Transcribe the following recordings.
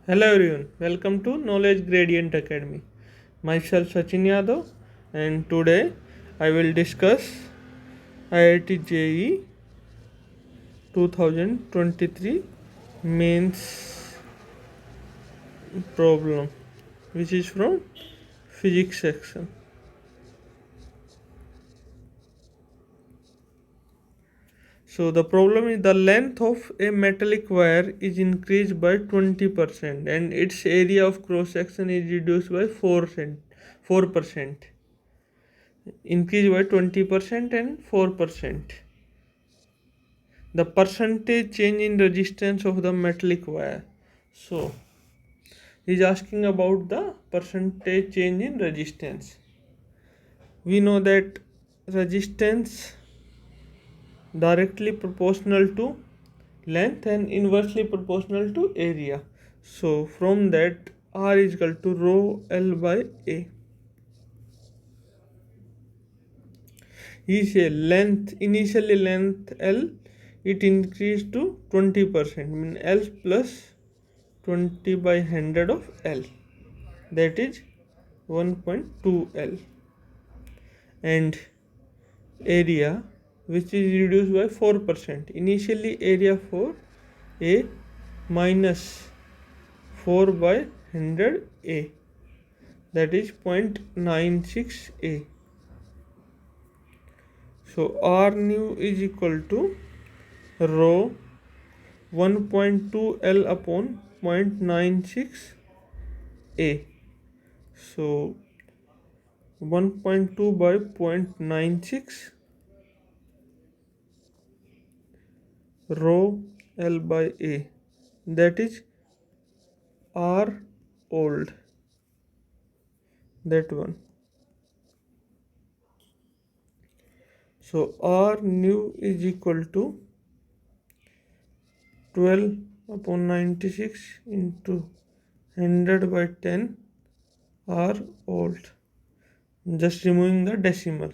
Hello everyone, welcome to Knowledge Gradient Academy. Myself Sachin Yadav, and today I will discuss IIT-JEE 2023 mains problem, which is from physics section. So the problem is the length of a metallic wire is increased by 20% and its area of cross section is reduced by 4%. Increased by 20% and 4%. The percentage change in resistance of the metallic wire. So he is asking about the percentage change in resistance. We know that resistance directly proportional to length and inversely proportional to area. So from that R is equal to rho L by A. He say initially length L, it increased to 20%, mean L plus 20 by 100 of L, that is 1.2 L, and area which is reduced by 4%. Initially area for A minus 4 by 100 A, that is 0.96 A. So R nu is equal to rho 1.2 L upon 0.96 A. So 1.2 by 0.96 rho L by A, that is R old, that one. So R new is equal to 12 upon 96 into 100 by 10 R old, just removing the decimal,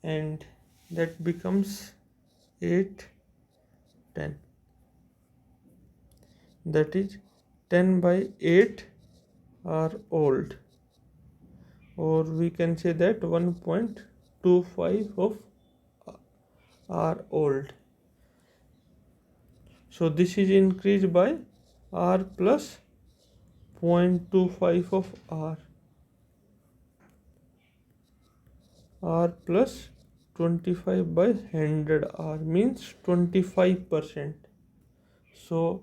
and that becomes 810, that is 10 by 8 are old, or we can say that 1.25 of are old. So this is increased by R plus 0.25 of R plus 25 by 100 R means 25%. So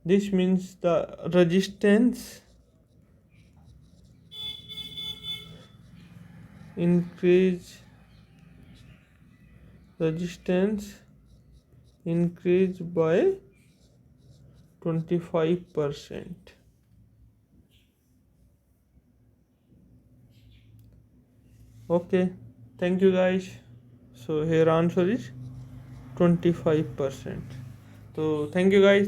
this means the resistance increased by 25%. Okay, thank you guys. So here answer is 25%. So thank you guys,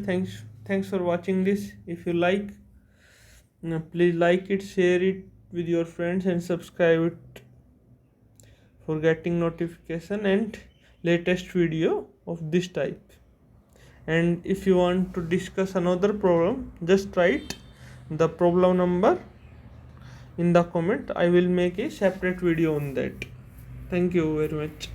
thanks for watching this. If you like, please like it, share it with your friends, and subscribe it for getting notification and latest video of this type. And if you want to discuss another problem, just write the problem number in the comment. I will make a separate video on that. Thank you very much.